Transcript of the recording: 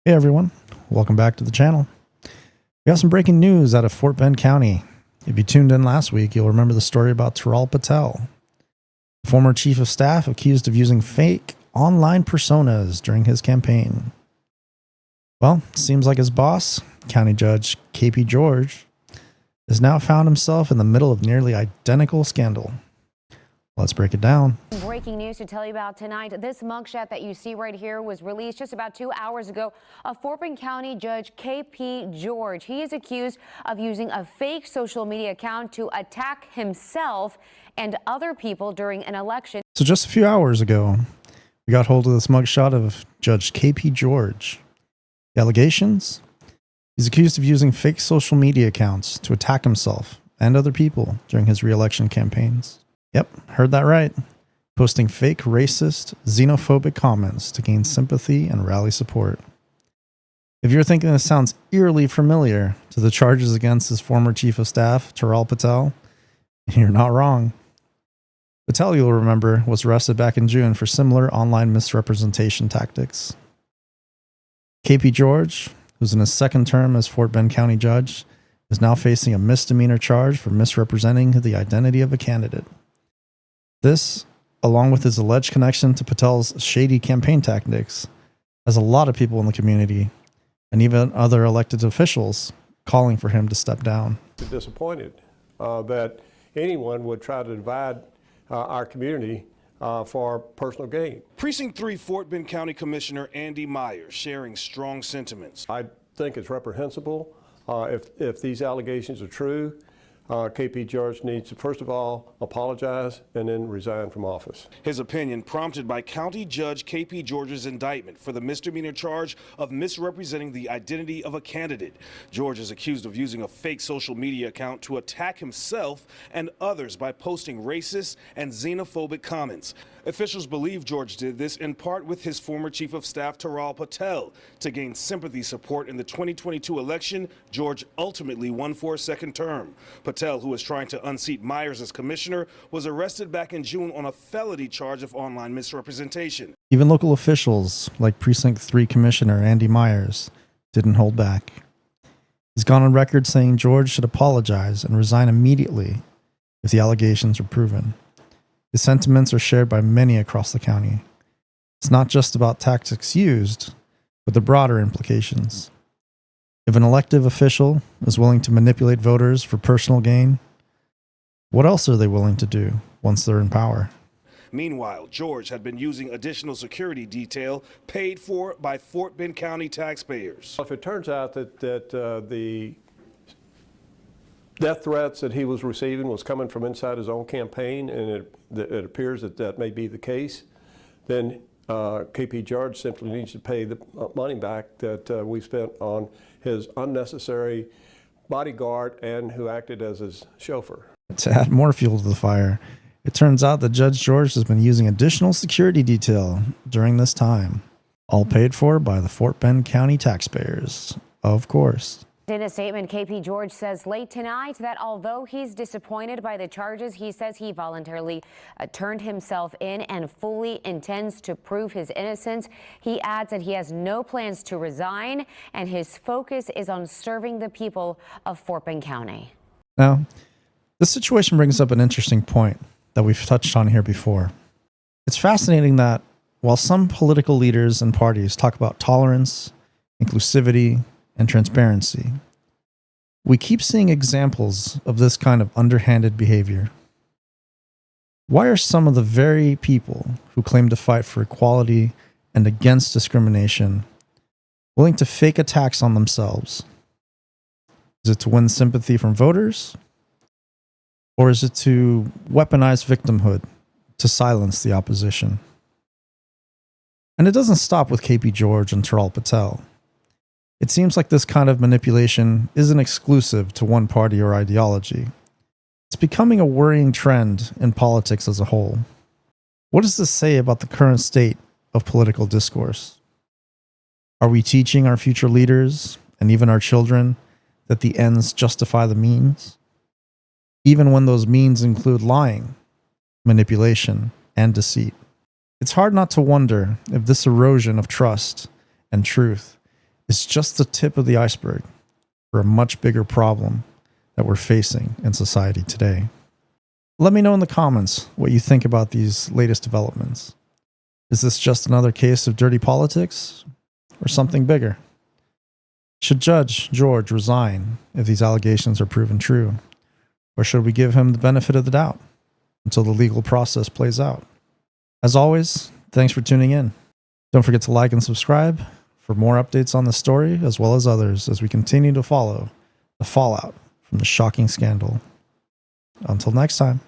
Hey everyone, welcome back to the channel. We have some breaking news out of Fort Bend County. If you tuned in last week, you'll remember the story about Taral Patel, former chief of staff accused of using fake online personas during his campaign. Well, it seems like his boss, County Judge KP George, has now found himself in the middle of nearly identical scandal. Let's break it down. Breaking news to tell you about tonight. This mugshot that you see right here was released just about 2 hours ago of Fort Bend County Judge KP George. He is accused of using a fake social media account to attack himself and other people during an election. So just a few hours ago, we got hold of this mugshot of Judge KP George. The allegations? He's accused of using fake social media accounts to attack himself and other people during his re-election campaigns. Yep, heard that right. Posting fake racist, xenophobic comments to gain sympathy and rally support. If you're thinking this sounds eerily familiar to the charges against his former chief of staff, Taral Patel, you're not wrong. Patel, you'll remember, was arrested back in June for similar online misrepresentation tactics. KP George, who's in his second term as Fort Bend County Judge, is now facing a misdemeanor charge for misrepresenting the identity of a candidate. This, along with his alleged connection to Patel's shady campaign tactics, has a lot of people in the community, and even other elected officials, calling for him to step down. Disappointed that anyone would try to divide our community for personal gain. Precinct 3 Fort Bend County Commissioner Andy Myers sharing strong sentiments. I think it's reprehensible if these allegations are true. KP George needs to, first of all, apologize and then resign from office. His opinion prompted by County Judge KP George's indictment for the misdemeanor charge of misrepresenting the identity of a candidate. George is accused of using a fake social media account to attack himself and others by posting racist and xenophobic comments. Officials believe George did this in part with his former chief of staff, Taral Patel. To gain sympathy support in the 2022 election, George ultimately won for a second term. Patel, who was trying to unseat Myers as commissioner, was arrested back in June on a felony charge of online misrepresentation. Even local officials, like Precinct 3 Commissioner Andy Myers, didn't hold back. He's gone on record saying George should apologize and resign immediately if the allegations are proven. His sentiments are shared by many across the county. It's not just about tactics used, but the broader implications. If an elected official is willing to manipulate voters for personal gain, what else are they willing to do once they're in power? Meanwhile, George had been using additional security detail paid for by Fort Bend County taxpayers. If it turns out that the death threats that he was receiving was coming from inside his own campaign, and it appears that that may be the case, then KP George simply needs to pay the money back that we spent on his unnecessary bodyguard and who acted as his chauffeur. To add more fuel to the fire, it turns out that Judge George has been using additional security detail during this time, all paid for by the Fort Bend County taxpayers, of course. In a statement, KP George says late tonight that although he's disappointed by the charges, he says he voluntarily turned himself in and fully intends to prove his innocence. He adds that he has no plans to resign and his focus is on serving the people of Fort Bend County. Now, this situation brings up an interesting point that we've touched on here before. It's fascinating that while some political leaders and parties talk about tolerance, inclusivity, and transparency, we keep seeing examples of this kind of underhanded behavior. Why are some of the very people who claim to fight for equality and against discrimination willing to fake attacks on themselves? Is it to win sympathy from voters? Or is it to weaponize victimhood to silence the opposition? And it doesn't stop with KP George and Taral Patel. It seems like this kind of manipulation isn't exclusive to one party or ideology. It's becoming a worrying trend in politics as a whole. What does this say about the current state of political discourse? Are we teaching our future leaders and even our children that the ends justify the means? Even when those means include lying, manipulation, and deceit. It's hard not to wonder if this erosion of trust and truth is just the tip of the iceberg for a much bigger problem that we're facing in society today. Let me know in the comments what you think about these latest developments. Is this just another case of dirty politics or something bigger? Should Judge George resign if these allegations are proven true? Or should we give him the benefit of the doubt until the legal process plays out? As always, thanks for tuning in. Don't forget to like and subscribe for more updates on the story as well as others as we continue to follow the fallout from the shocking scandal. Until next time.